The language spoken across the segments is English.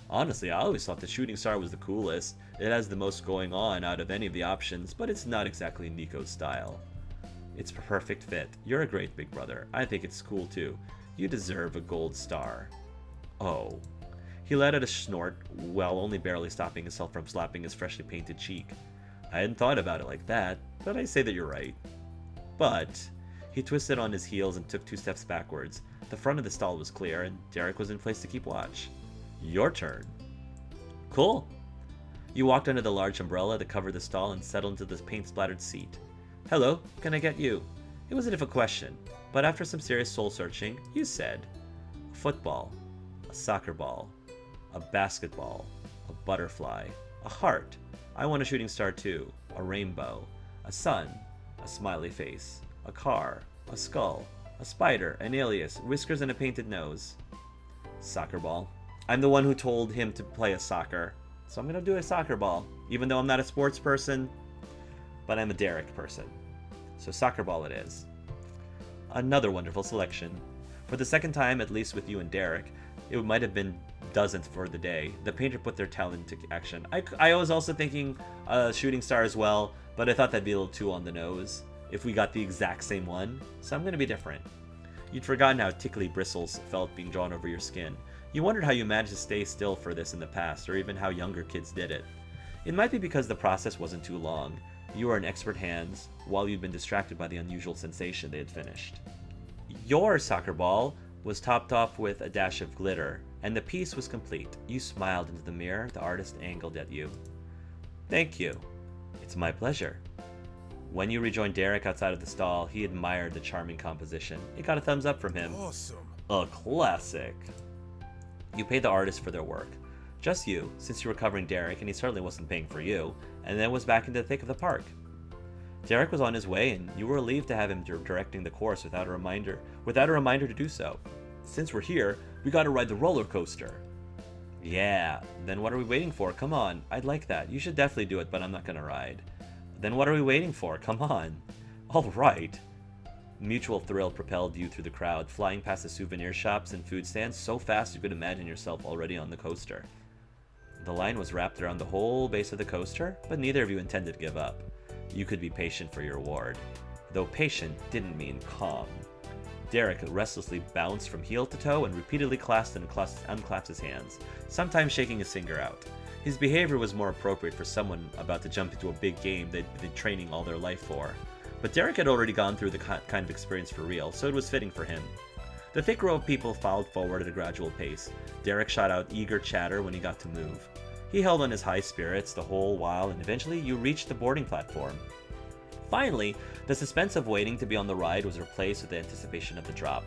Honestly, I always thought the Shooting Star was the coolest. It has the most going on out of any of the options, but it's not exactly Nico's style. It's a perfect fit. You're a great big brother. I think it's cool too. You deserve a gold star. Oh. He let out a snort, while only barely stopping himself from slapping his freshly painted cheek. I hadn't thought about it like that, but I say that you're right. But he twisted on his heels and took 2 steps backwards. The front of the stall was clear, and Derek was in place to keep watch. Your turn. Cool. You walked under the large umbrella that covered the stall and settled into the paint-splattered seat. Hello, can I get you? It was a difficult question, but after some serious soul-searching, you said, a football, a soccer ball, a basketball, a butterfly, a heart. I want a shooting star too, a rainbow, a sun, a smiley face, a car, a skull, a spider, an alias, whiskers and a painted nose. Soccer ball. I'm the one who told him to play a soccer, so I'm gonna do a soccer ball, even though I'm not a sports person, but I'm a Derek person. So soccer ball it is. Another wonderful selection. For the second time, at least with you and Derek, it might have been dozenth for the day. The painter put their talent into action. I was also thinking shooting star as well, but I thought that'd be a little too on the nose if we got the exact same one, so I'm gonna be different. You'd forgotten how tickly bristles felt being drawn over your skin. You wondered how you managed to stay still for this in the past, or even how younger kids did it. It might be because the process wasn't too long. You were in expert hands, while you'd been distracted by the unusual sensation they had finished. Your soccer ball was topped off with a dash of glitter, and the piece was complete. You smiled into the mirror the artist angled at you. Thank you. It's my pleasure. When you rejoined Derek outside of the stall, he admired the charming composition. It got a thumbs up from him. Awesome. A classic. You paid the artist for their work. Just you, since you were covering Derek and he certainly wasn't paying for you, and then was back in the thick of the park. Derek was on his way and you were relieved to have him directing the course without a reminder to do so. Since we're here, we gotta ride the roller coaster. Yeah, then what are we waiting for? Come on, I'd like that. You should definitely do it, but I'm not gonna ride. Then what are we waiting for? Come on. All right. Mutual thrill propelled you through the crowd, flying past the souvenir shops and food stands so fast you could imagine yourself already on the coaster. The line was wrapped around the whole base of the coaster, but neither of you intended to give up. You could be patient for your reward, though patient didn't mean calm. Derek restlessly bounced from heel to toe and repeatedly clasped and unclasped his hands, sometimes shaking his finger out. His behavior was more appropriate for someone about to jump into a big game they'd been training all their life for. But Derek had already gone through the kind of experience for real, so it was fitting for him. The thick row of people filed forward at a gradual pace. Derek shot out eager chatter when he got to move. He held on his high spirits the whole while, and eventually you reached the boarding platform. Finally, the suspense of waiting to be on the ride was replaced with the anticipation of the drop.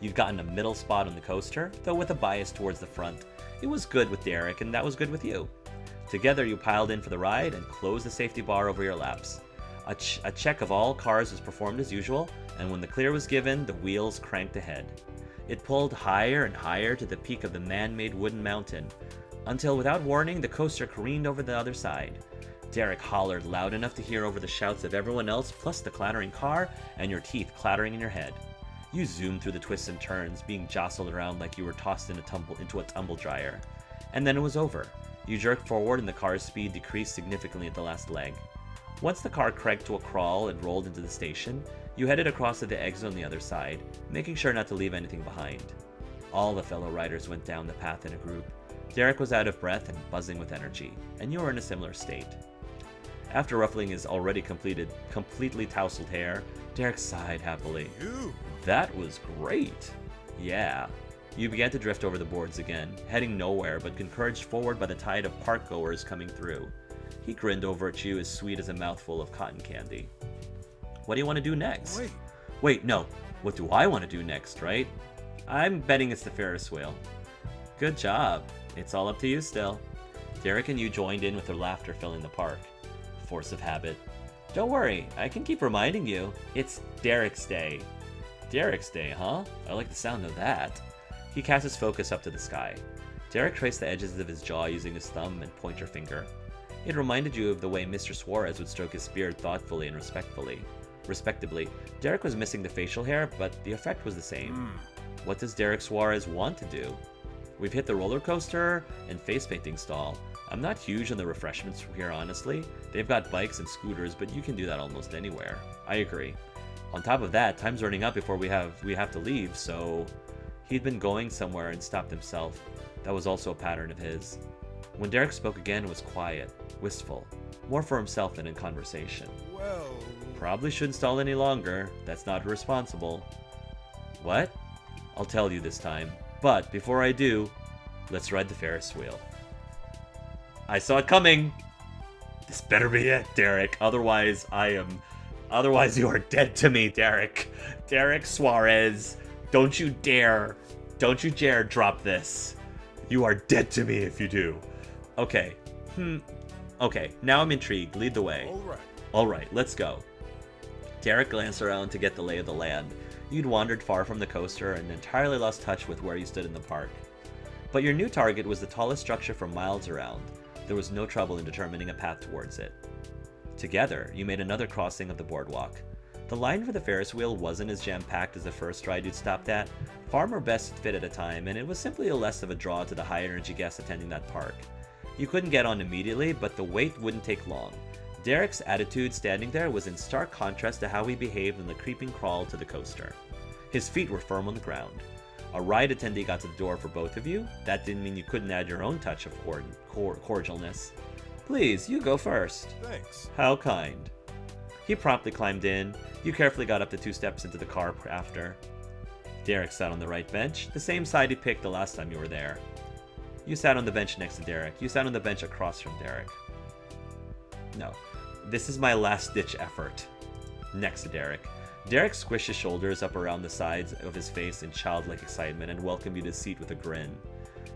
You'd gotten a middle spot on the coaster, though with a bias towards the front. It was good with Derek, and that was good with you. Together you piled in for the ride and closed the safety bar over your laps. A check of all cars was performed as usual, and when the clear was given, the wheels cranked ahead. It pulled higher and higher to the peak of the man-made wooden mountain, until without warning, the coaster careened over the other side. Derek hollered loud enough to hear over the shouts of everyone else, plus the clattering car, and your teeth clattering in your head. You zoomed through the twists and turns, being jostled around like you were tossed into a tumble dryer. And then it was over. You jerked forward and the car's speed decreased significantly at the last leg. Once the car cranked to a crawl and rolled into the station, you headed across to the exit on the other side, making sure not to leave anything behind. All the fellow riders went down the path in a group. Derek was out of breath and buzzing with energy, and you were in a similar state. After ruffling his already completely tousled hair, Derek sighed happily. That was great. Yeah. You began to drift over the boards again, heading nowhere but encouraged forward by the tide of park goers coming through. He grinned over at you as sweet as a mouthful of cotton candy. What do you want to do next? Wait, no. What do I want to do next, right? I'm betting it's the Ferris wheel. Good job. It's all up to you still. Derek and you joined in with their laughter filling the park. Force of habit. Don't worry, I can keep reminding you. It's Derek's Day. Derek's Day, huh? I like the sound of that. He cast his focus up to the sky. Derek traced the edges of his jaw using his thumb and pointer finger. It reminded you of the way Mr. Suarez would stroke his beard thoughtfully and respectably. Derek was missing the facial hair, but the effect was the same. What does Derek Suarez want to do? We've hit the roller coaster and face painting stall. I'm not huge on the refreshments from here, honestly. They've got bikes and scooters, but you can do that almost anywhere. I agree. On top of that, time's running up before we have to leave, so he'd been going somewhere and stopped himself. That was also a pattern of his. When Derek spoke again, it was quiet, wistful, more for himself than in conversation. Well... Probably shouldn't stall any longer. That's not responsible. What? I'll tell you this time. But before I do, let's ride the Ferris wheel. I saw it coming! This better be it, Derek. Otherwise you are dead to me, Derek. Derek Suarez. Don't you dare drop this. You are dead to me if you do. Okay. Okay, now I'm intrigued. Lead the way. Alright, let's go. Derek glanced around to get the lay of the land. You'd wandered far from the coaster and entirely lost touch with where you stood in the park. But your new target was the tallest structure for miles around. There was no trouble in determining a path towards it. Together, you made another crossing of the boardwalk. The line for the Ferris wheel wasn't as jam-packed as the first ride you'd stopped at. Far more best fit at a time, and it was simply less of a draw to the high-energy guests attending that park. You couldn't get on immediately, but the wait wouldn't take long. Derek's attitude standing there was in stark contrast to how he behaved in the creeping crawl to the coaster. His feet were firm on the ground. A ride attendee got to the door for both of you. That didn't mean you couldn't add your own touch of cordialness. Please, you go first. Thanks. How kind. He promptly climbed in. You carefully got up the 2 steps into the car after. Derek sat on the right bench, the same side he picked the last time you were there. You sat on the bench next to Derek. You sat on the bench across from Derek. No. This is my last-ditch effort. Next to Derek. Derek squished his shoulders up around the sides of his face in childlike excitement and welcomed you to his seat with a grin.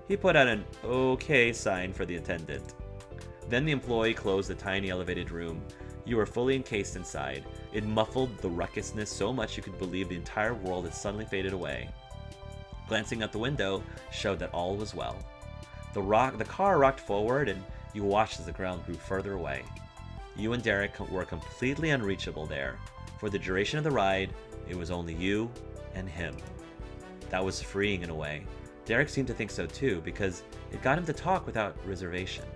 He put out an okay sign for the attendant. Then the employee closed the tiny elevated room. You were fully encased inside. It muffled the ruckusness so much you could believe the entire world had suddenly faded away. Glancing out the window showed that all was well. The car rocked forward and you watched as the ground grew further away. You and Derek were completely unreachable there. For the duration of the ride, it was only you and him. That was freeing in a way. Derek seemed to think so too, because it got him to talk without reservation.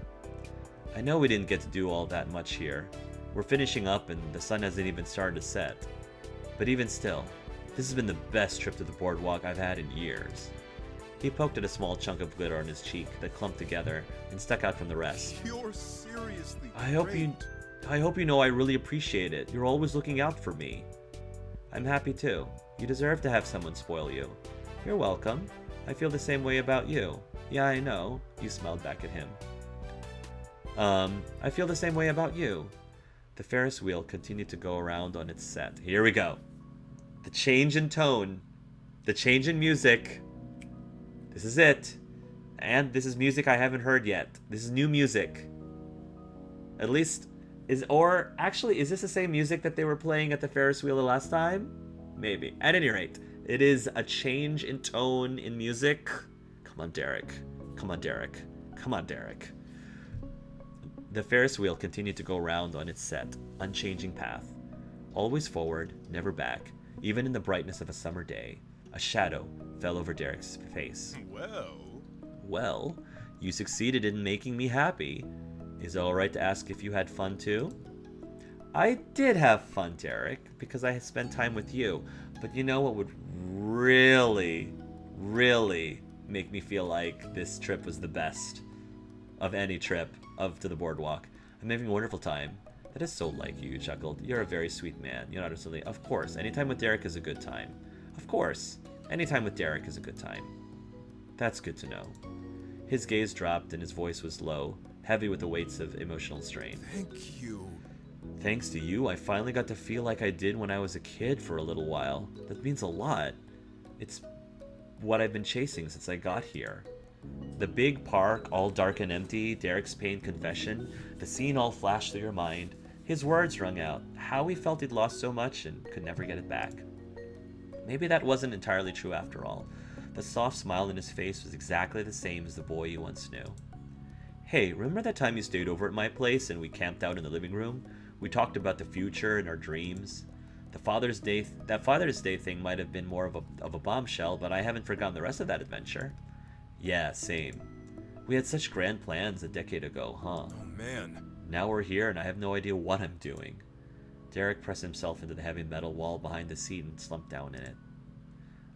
I know we didn't get to do all that much here. We're finishing up and the sun hasn't even started to set. But even still, this has been the best trip to the boardwalk I've had in years. He poked at a small chunk of glitter on his cheek that clumped together and stuck out from the rest. You're seriously I hope you know I really appreciate it. You're always looking out for me. I'm happy too. You deserve to have someone spoil you. You're welcome. I feel the same way about you. Yeah, I know. You smiled back at him. I feel the same way about you. The Ferris wheel continued to go around on its set. Here we go. The change in tone. The change in music. This is it. And this is music I haven't heard yet. This is new music. At least, is this the same music that they were playing at the Ferris wheel the last time? Maybe. At any rate, it is a change in tone in music. Come on, Derek. Come on, Derek. Come on, Derek. The Ferris wheel continued to go round on its set, unchanging path. Always forward, never back, even in the brightness of a summer day. A shadow fell over Derek's face. Well, you succeeded in making me happy. Is it alright to ask if you had fun too? I did have fun, Derek, because I had spent time with you. But you know what would really, really make me feel like this trip was the best of any trip to the boardwalk? I'm having a wonderful time. That is so like you, you chuckled. You're a very sweet man. You're not a silly. Of course, anytime with Derek is a good time. Of course, anytime with Derek is a good time. That's good to know. His gaze dropped and his voice was low, heavy with the weights of emotional strain. Thank you. Thanks to you, I finally got to feel like I did when I was a kid for a little while. That means a lot. It's what I've been chasing since I got here. The big park, all dark and empty, Derek's pained confession, the scene all flashed through your mind. His words rung out, how he felt he'd lost so much and could never get it back. Maybe that wasn't entirely true after all. The soft smile in his face was exactly the same as the boy you once knew. Hey, remember that time you stayed over at my place and we camped out in the living room? We talked about the future and our dreams. That Father's Day thing might have been more of a bombshell, but I haven't forgotten the rest of that adventure. Yeah, same. We had such grand plans a decade ago, huh? Oh man. Now we're here and I have no idea what I'm doing. Derek pressed himself into the heavy metal wall behind the seat and slumped down in it.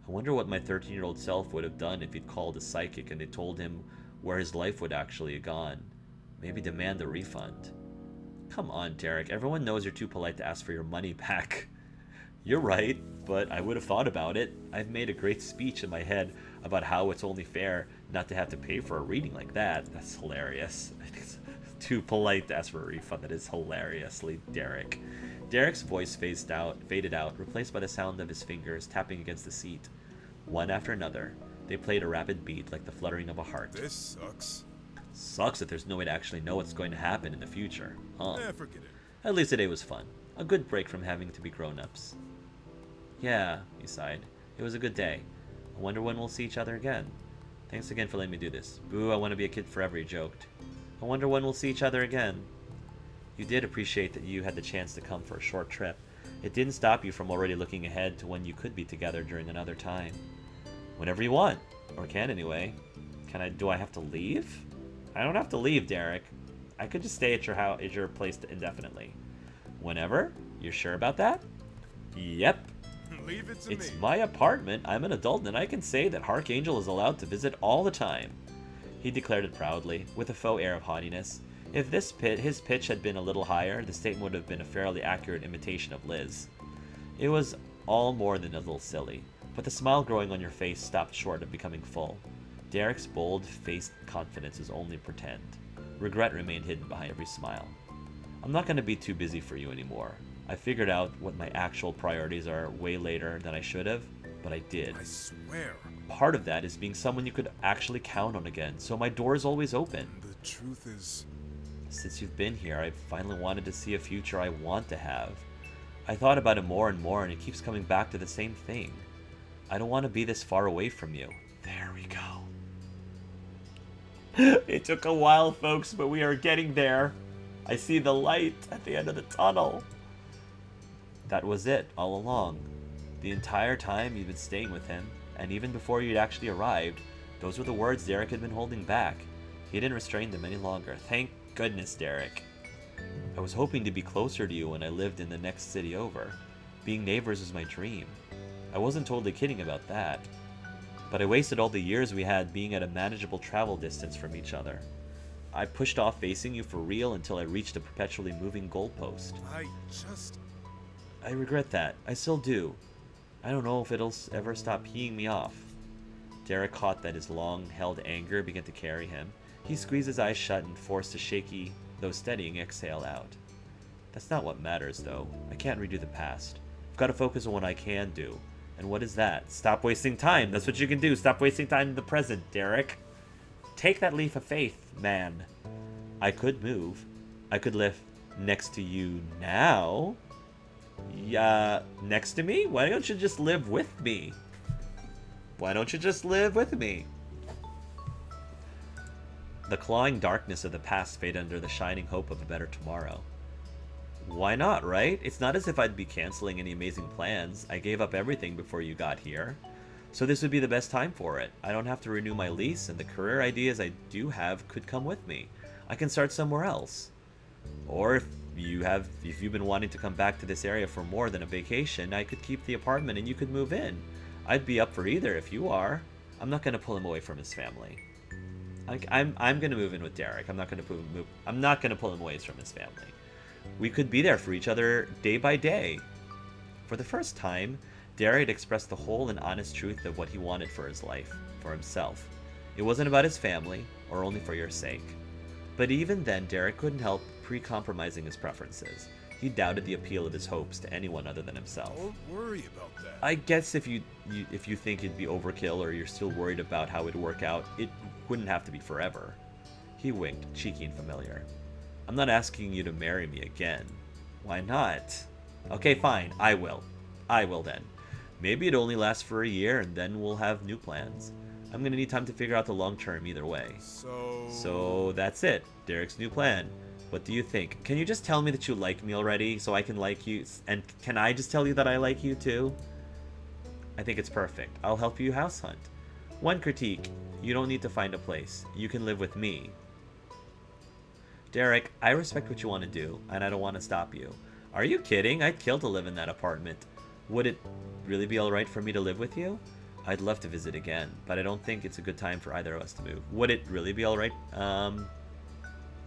I wonder what my 13-year-old self would have done if he'd called a psychic and they told him where his life would actually have gone. Maybe demand a refund. Come on, Derek. Everyone knows you're too polite to ask for your money back. You're right, but I would have thought about it. I've made a great speech in my head about how it's only fair not to have to pay for a reading like that. That's hilarious. It's too polite to ask for a refund. That is hilariously Derek. Derek's voice faded out, replaced by the sound of his fingers tapping against the seat. One after another, they played a rapid beat like the fluttering of a heart. This sucks. Sucks that there's no way to actually know what's going to happen in the future, huh? Forget it. At least today was fun. A good break from having to be grown-ups. Yeah, he sighed. It was a good day. I wonder when we'll see each other again. Thanks again for letting me do this. Boo, I want to be a kid forever, he joked. I wonder when we'll see each other again. You did appreciate that you had the chance to come for a short trip. It didn't stop you from already looking ahead to when you could be together during another time. Whenever you want. Or can anyway. Do I have to leave? I don't have to leave, Derek. I could just stay at your place indefinitely. Whenever? You're sure about that? Yep. Leave it to It's me. my apartment. I'm an adult and I can say that Archangel is allowed to visit all the time. He declared it proudly, with a faux air of haughtiness. If his pitch had been a little higher, the statement would have been a fairly accurate imitation of Liz. It was all more than a little silly, but the smile growing on your face stopped short of becoming full. Derek's bold-faced confidence was only pretend. Regret remained hidden behind every smile. I'm not going to be too busy for you anymore. I figured out what my actual priorities are way later than I should have, but I did. I swear. Part of that is being someone you could actually count on again, so my door is always open. The truth is, Since you've been here, I've finally wanted to see a future I want to have. I thought about it more and more, and it keeps coming back to the same thing. I don't want to be this far away from you. There we go. It took a while, folks, but we are getting there. I see the light at the end of the tunnel. That was it, all along. The entire time you've been staying with him, and even before you'd actually arrived, those were the words Derek had been holding back. He didn't restrain them any longer. Thank goodness, Derek. I was hoping to be closer to you when I lived in the next city over. Being neighbors was my dream. I wasn't totally kidding about that. But I wasted all the years we had being at a manageable travel distance from each other. I pushed off facing you for real until I reached a perpetually moving goalpost. I regret that. I still do. I don't know if it'll ever stop peeing me off. Derek caught that his long-held anger began to carry him. He squeezed his eyes shut and forced a shaky, though steadying exhale out. That's not what matters, though. I can't redo the past. I've got to focus on what I can do. And what is that? Stop wasting time. That's what you can do. Stop wasting time in the present, Derek. Take that leap of faith, man. I could move. I could live next to you now. Yeah, next to me? Why don't you just live with me? Why don't you just live with me? The clawing darkness of the past faded under the shining hope of a better tomorrow. Why not, right? It's not as if I'd be canceling any amazing plans. I gave up everything before you got here. So this would be the best time for it. I don't have to renew my lease, and the career ideas I do have could come with me. I can start somewhere else. Or if you've been wanting to come back to this area for more than a vacation, I could keep the apartment and you could move in. I'd be up for either if you are. I'm not going to pull him away from his family. I'm going to move in with Derek. I'm not going to pull him away from his family. We could be there for each other day by day. For the first time, Derek had expressed the whole and honest truth of what he wanted for his life, for himself. It wasn't about his family, or only for your sake. But even then, Derek couldn't help pre-compromising his preferences. He doubted the appeal of his hopes to anyone other than himself. don't worry about that. I guess if you think it'd be overkill or you're still worried about how it'd work out, it wouldn't have to be forever. He winked, cheeky and familiar. I'm not asking you to marry me again. Why not? Okay, fine, I will. I will then. Maybe it only lasts for a year and then we'll have new plans. I'm gonna need time to figure out the long term either way. So that's it. Derek's new plan. What do you think? Can you just tell me that you like me already so I can like you? And can I just tell you that I like you too? I think it's perfect. I'll help you house hunt. One critique: you don't need to find a place. You can live with me. Derek, I respect what you want to do, and I don't want to stop you. Are you kidding? I'd kill to live in that apartment. Would it really be alright for me to live with you? I'd love to visit again, but I don't think it's a good time for either of us to move. Would it really be alright?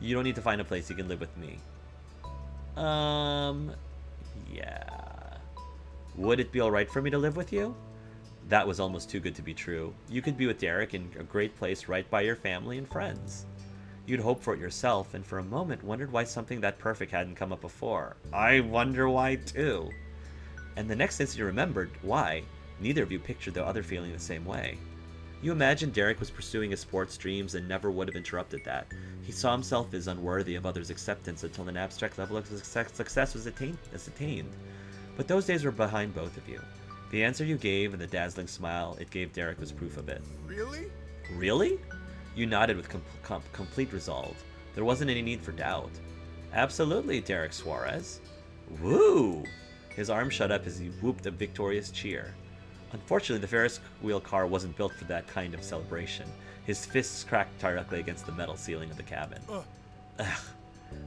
You don't need to find a place. You can live with me. Yeah. Would it be alright for me to live with you? That was almost too good to be true. You could be with Derek in a great place right by your family and friends. You'd hope for it yourself, and for a moment wondered why something that perfect hadn't come up before. I wonder why, too. And the next instant you remembered why, neither of you pictured the other feeling the same way. You imagined Derek was pursuing his sports dreams and never would have interrupted that. He saw himself as unworthy of others' acceptance until an abstract level of success was attained. But those days were behind both of you. The answer you gave and the dazzling smile it gave Derek was proof of it. Really? Really? You nodded with complete resolve. There wasn't any need for doubt. Absolutely, Derek Suarez. Woo! His arm shut up as he whooped a victorious cheer. Unfortunately, the Ferris wheel car wasn't built for that kind of celebration. His fists cracked directly against the metal ceiling of the cabin. Ugh.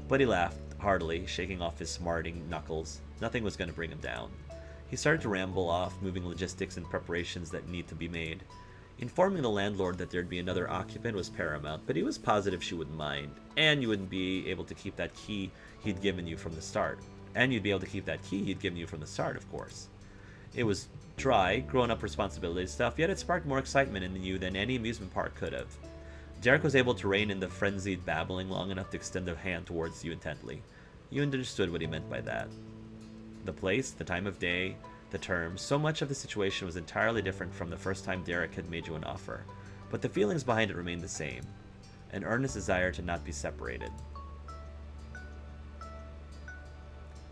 But he laughed heartily, shaking off his smarting knuckles. Nothing was going to bring him down. He started to ramble off, moving logistics and preparations that need to be made. Informing the landlord that there'd be another occupant was paramount, but he was positive she wouldn't mind, and you wouldn't be able to keep that key he'd given you from the start. And you'd be able to keep that key he'd given you from the start, of course. It was dry, grown-up responsibility stuff, yet it sparked more excitement in you than any amusement park could have. Derek was able to rein in the frenzied babbling long enough to extend a hand towards you intently. You understood what he meant by that. The place, the time of day, the terms, so much of the situation was entirely different from the first time Derek had made you an offer, but the feelings behind it remained the same. An earnest desire to not be separated.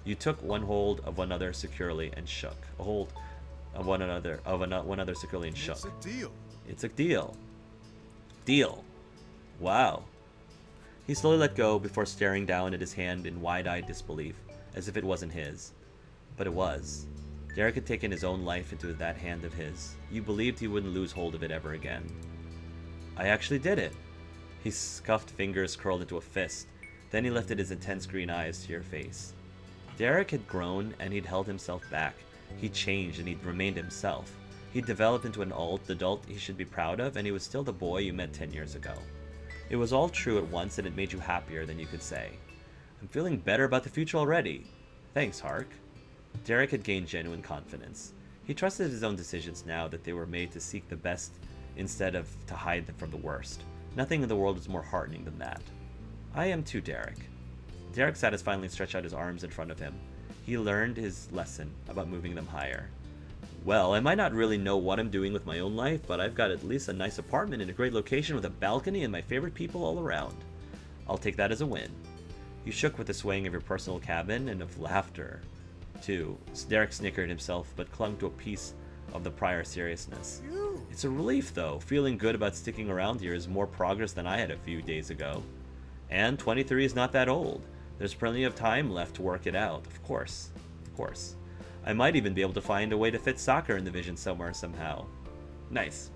You took one hold of one another securely and shook. A hold of one another securely and shook. It's a deal. It's a deal. Deal. Wow. He slowly let go before staring down at his hand in wide-eyed disbelief, as if it wasn't his. But it was. Derek had taken his own life into that hand of his. You believed he wouldn't lose hold of it ever again. I actually did it. His scuffed fingers curled into a fist. Then he lifted his intense green eyes to your face. Derek had grown and he'd held himself back. He'd changed and he'd remained himself. He'd developed into an adult he should be proud of, and he was still the boy you met 10 years ago. It was all true at once, and it made you happier than you could say. I'm feeling better about the future already. Thanks, Hark. Derek had gained genuine confidence. He trusted his own decisions now that they were made to seek the best instead of to hide them from the worst. Nothing in the world is more heartening than that. I am too, Derek. Derek satisfyingly stretched out his arms in front of him. He learned his lesson about moving them higher. Well, I might not really know what I'm doing with my own life, but I've got at least a nice apartment in a great location with a balcony and my favorite people all around. I'll take that as a win. You shook with the swaying of your personal cabin and of laughter, too. Derek snickered himself, but clung to a piece of the prior seriousness. It's a relief, though. Feeling good about sticking around here is more progress than I had a few days ago. And 23 is not that old. There's plenty of time left to work it out, of course. Of course. I might even be able to find a way to fit soccer in the vision somewhere somehow. Nice.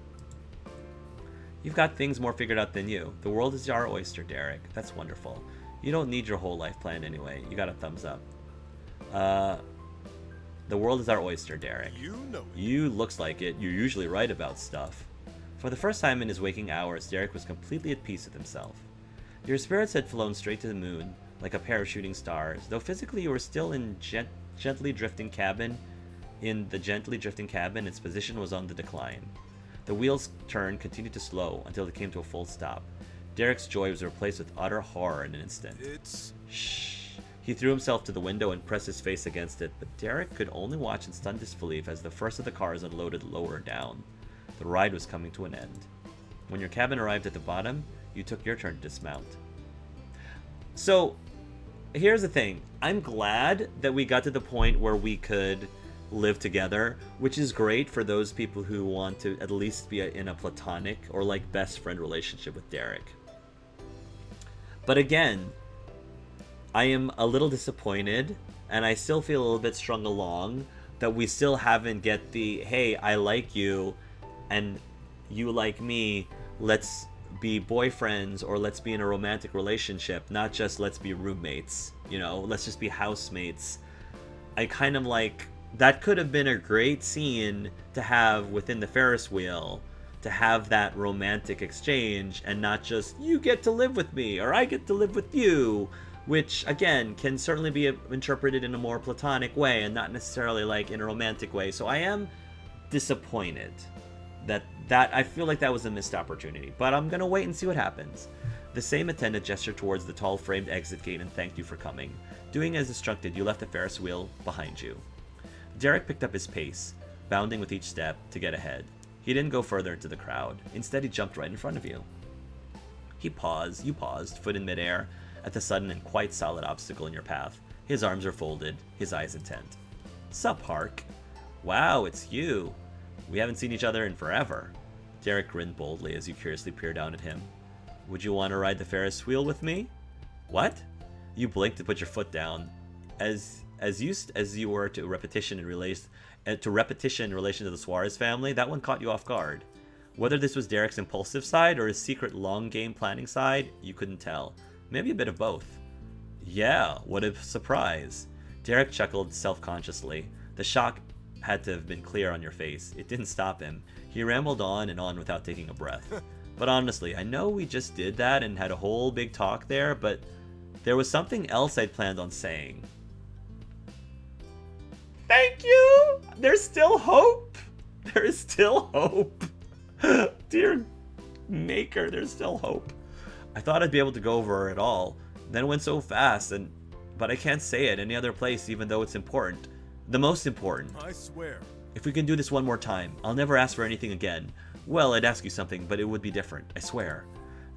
You've got things more figured out than you. The world is our oyster, Derek. That's wonderful. You don't need your whole life planned anyway. You got a thumbs up. The world is our oyster, Derek. You know it. You looks like it. You're usually right about stuff. For the first time in his waking hours, Derek was completely at peace with himself. Your spirits had flown straight to the moon, like a pair of shooting stars, though physically you were still in gently drifting cabin. In the gently drifting cabin, its position was on the decline. The wheel's turn continued to slow until it came to a full stop. Derek's joy was replaced with utter horror in an instant. It's... Shh. He threw himself to the window and pressed his face against it, but Derek could only watch in stunned disbelief as the first of the cars unloaded lower down. The ride was coming to an end. When your cabin arrived at the bottom, you took your turn to dismount. So, here's the thing. I'm glad that we got to the point where we could live together, which is great for those people who want to at least be in a platonic or like best friend relationship with Derek. But again, I am a little disappointed, and I still feel a little bit strung along that we still haven't get the, hey, I like you, and you like me, let's be boyfriends or let's be in a romantic relationship, not just let's be roommates, let's just be housemates. I kind of like, that could have been a great scene to have within the Ferris wheel, to have that romantic exchange and not just you get to live with me or I get to live with you, which again can certainly be interpreted in a more platonic way and not necessarily like in a romantic way. So I am disappointed that I feel like that was a missed opportunity, but I'm gonna wait and see what happens. The same attendant gestured towards the tall framed exit gate and thanked you for coming. Doing as instructed, you left the Ferris wheel behind you. Derek picked up his pace, bounding with each step to get ahead. He didn't go further into the crowd. Instead, he jumped right in front of you. You paused, foot in midair, at the sudden and quite solid obstacle in your path. His arms are folded, his eyes intent. Sup, Hark? Wow, it's you. We haven't seen each other in forever. Derek grinned boldly as you curiously peered down at him. Would you want to ride the Ferris wheel with me? What? You blinked to put your foot down. As you were to repetition in relation to the Suarez family, that one caught you off guard. Whether this was Derek's impulsive side or his secret long game planning side, you couldn't tell. Maybe a bit of both. Yeah, what a surprise. Derek chuckled self-consciously. The shock had to have been clear on your face. It didn't stop him. He rambled on and on without taking a breath. But honestly, I know we just did that and had a whole big talk there, but there was something else I'd planned on saying. Thank you! There's still hope! There is still hope! Dear Maker, there's still hope. I thought I'd be able to go over it all. Then it went so fast, but I can't say it any other place even though it's important. The most important. I swear. If we can do this one more time, I'll never ask for anything again. Well, I'd ask you something, but it would be different, I swear.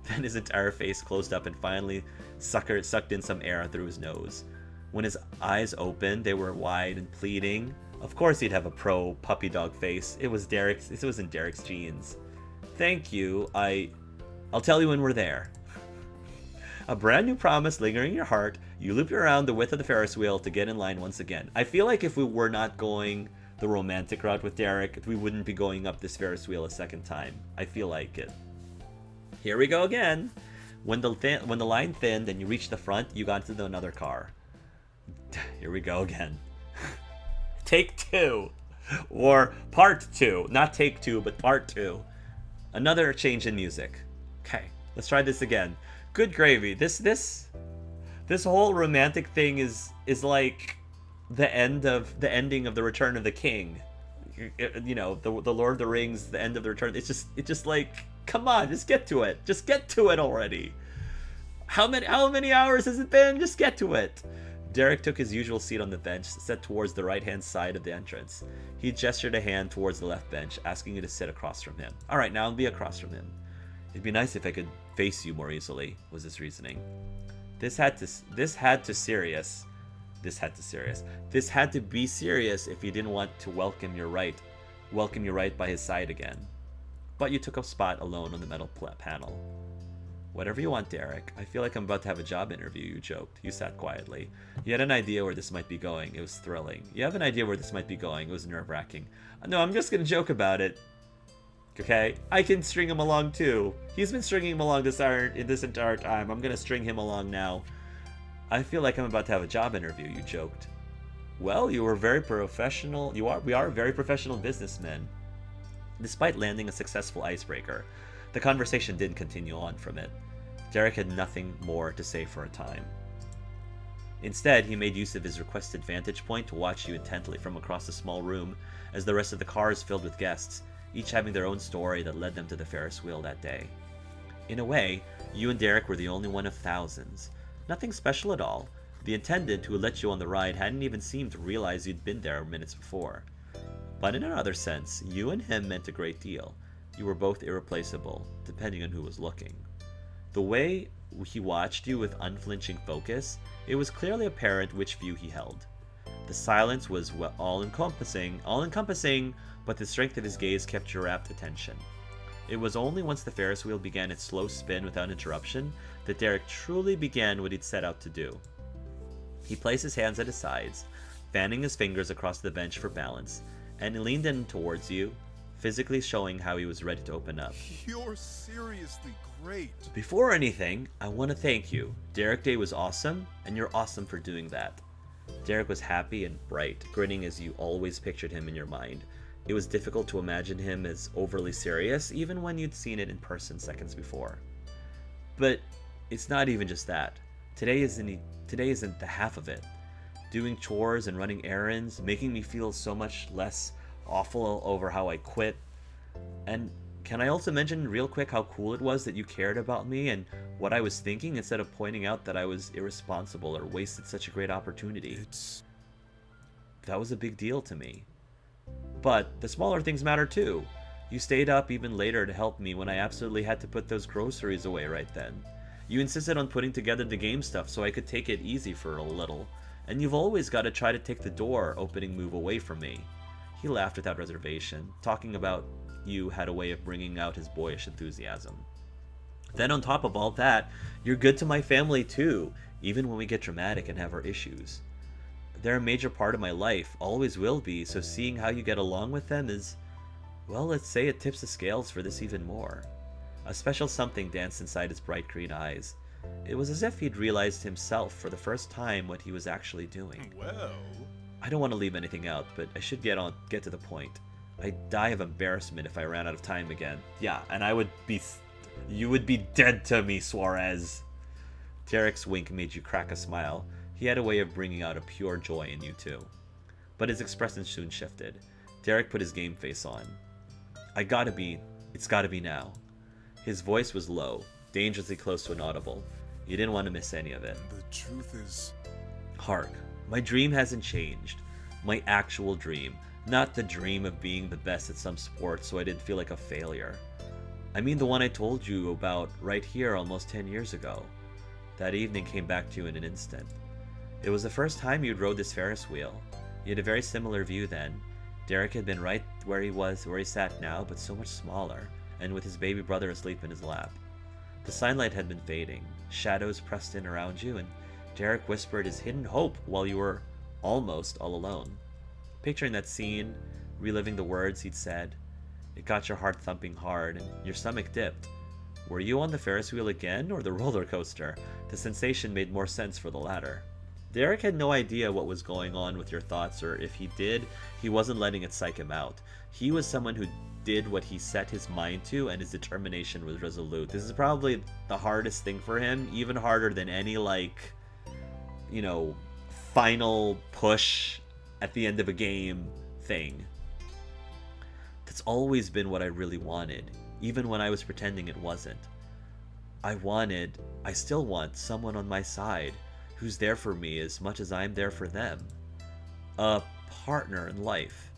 Then his entire face closed up and finally sucked in some air through his nose. When his eyes opened, they were wide and pleading. Of course he'd have a pro puppy dog face. It was in Derek's genes. Thank you. I'll tell you when we're there. A brand new promise lingering in your heart, you loop around the width of the Ferris wheel to get in line once again. I feel like if we were not going the romantic route with Derek, we wouldn't be going up this Ferris wheel a second time. I feel like it. Here we go again. When the line thinned and you reached the front, you got into another car. Here we go again. Take 2. Or part 2. Not take 2, but part 2. Another change in music. Okay, let's try this again. Good gravy. This whole romantic thing is like the ending of the Return of the King. The Lord of the Rings, the end of the Return. It's just like, come on, just get to it. Just get to it already. How many hours has it been? Just get to it. Derek took his usual seat on the bench, set towards the right-hand side of the entrance. He gestured a hand towards the left bench, asking you to sit across from him. All right, now I'll be across from him. It'd be nice if I could face you more easily, was his reasoning. This had to be serious if you didn't want to welcome you right by his side again. But you took a spot alone on the metal panel. Whatever you want, Derek. I feel like I'm about to have a job interview, you joked. You sat quietly. You had an idea where this might be going. It was thrilling. You have an idea where this might be going. It was nerve-wracking. No, I'm just gonna joke about it. Okay? I can string him along too. He's been stringing him along this entire time. I'm gonna string him along now. I feel like I'm about to have a job interview, you joked. Well, you were very professional. We are very professional businessmen. Despite landing a successful icebreaker, the conversation didn't continue on from it. Derek had nothing more to say for a time. Instead, he made use of his requested vantage point to watch you intently from across the small room as the rest of the cars filled with guests, each having their own story that led them to the Ferris wheel that day. In a way, you and Derek were the only one of thousands. Nothing special at all. The attendant who let you on the ride hadn't even seemed to realize you'd been there minutes before. But in another sense, you and him meant a great deal. You were both irreplaceable, depending on who was looking. The way he watched you with unflinching focus, it was clearly apparent which view he held. The silence was all-encompassing, but the strength of his gaze kept your rapt attention. It was only once the Ferris wheel began its slow spin without interruption that Derek truly began what he'd set out to do. He placed his hands at his sides, fanning his fingers across the bench for balance, and he leaned in towards you, physically showing how he was ready to open up. You're seriously great. Before anything, I want to thank you. Derek Day was awesome, and you're awesome for doing that. Derek was happy and bright, grinning as you always pictured him in your mind. It was difficult to imagine him as overly serious, even when you'd seen it in person seconds before. But it's not even just that. Today isn't the half of it. Doing chores and running errands, making me feel so much less awful over how I quit. And can I also mention real quick how cool it was that you cared about me and what I was thinking instead of pointing out that I was irresponsible or wasted such a great opportunity? That was a big deal to me. But the smaller things matter too. You stayed up even later to help me when I absolutely had to put those groceries away right then. You insisted on putting together the game stuff so I could take it easy for a little. And you've always got to try to take the door opening move away from me. He laughed without reservation, talking about you had a way of bringing out his boyish enthusiasm. Then on top of all that, you're good to my family too, even when we get dramatic and have our issues. They're a major part of my life, always will be, so seeing how you get along with them is, well, let's say it tips the scales for this even more. A special something danced inside his bright green eyes. It was as if he'd realized himself for the first time what he was actually doing. Well, I don't want to leave anything out, but I should get to the point. I'd die of embarrassment if I ran out of time again. Yeah, and you would be dead to me, Suarez. Derek's wink made you crack a smile. He had a way of bringing out a pure joy in you too. But his expression soon shifted. Derek put his game face on. It's gotta be now. His voice was low, dangerously close to inaudible. You didn't want to miss any of it. the truth is... Hark, my dream hasn't changed. My actual dream. Not the dream of being the best at some sport so I didn't feel like a failure. I mean the one I told you about right here almost 10 years ago. That evening came back to you in an instant. It was the first time you'd rode this Ferris wheel. You had a very similar view then. Derek had been right where he sat now, but so much smaller, and with his baby brother asleep in his lap. The sunlight had been fading, shadows pressed in around you, and Derek whispered his hidden hope while you were almost all alone. Picturing that scene, reliving the words he'd said, it got your heart thumping hard and your stomach dipped. Were you on the Ferris wheel again or the roller coaster? The sensation made more sense for the latter. Derek had no idea what was going on with your thoughts, or if he did, he wasn't letting it psych him out. He was someone who did what he set his mind to, and his determination was resolute. This is probably the hardest thing for him, even harder than any, final push at the end of a game thing. That's always been what I really wanted, even when I was pretending it wasn't. I still want someone on my side who's there for me as much as I'm there for them. A partner in life.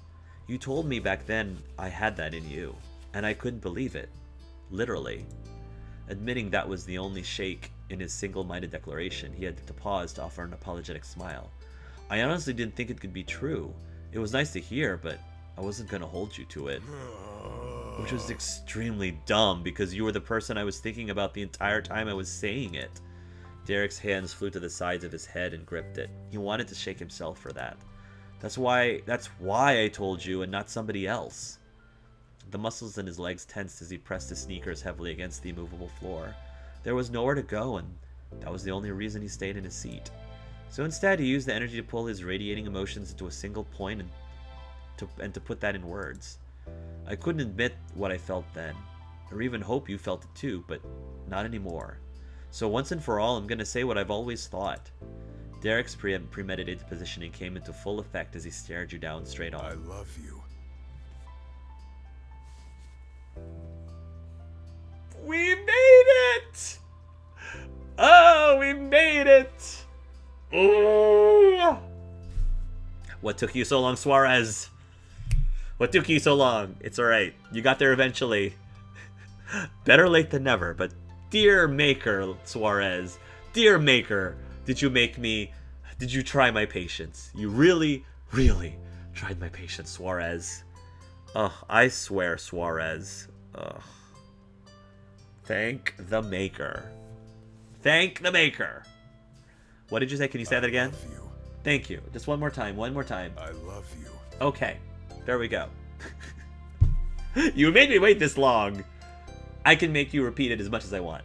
You told me back then I had that in you, and I couldn't believe it. Literally. Admitting that was the only shake in his single-minded declaration, he had to pause to offer an apologetic smile. I honestly didn't think it could be true. It was nice to hear, but I wasn't going to hold you to it. Which was extremely dumb, because you were the person I was thinking about the entire time I was saying it. Derek's hands flew to the sides of his head and gripped it. He wanted to shake himself for that. That's why I told you and not somebody else. The muscles in his legs tensed as he pressed his sneakers heavily against the immovable floor. There was nowhere to go, and that was the only reason he stayed in his seat. So instead, he used the energy to pull his radiating emotions into a single point and to put that in words. I couldn't admit what I felt then, or even hope you felt it too, but not anymore. So once and for all, I'm going to say what I've always thought. Derek's premeditated positioning came into full effect as he stared you down straight on. I love you. We made it! Oh, we made it! Ooh. What took you so long, Suarez? What took you so long? It's alright. You got there eventually. Better late than never, but dear Maker, Suarez. Dear Maker, did you try my patience? You really, really tried my patience, Suarez. Ugh, I swear, Suarez. Ugh. Thank the Maker. Thank the Maker. What did you say? Can you say that again? I love you. Thank you. Just one more time. I love you. Okay. There we go. You made me wait this long. I can make you repeat it as much as I want.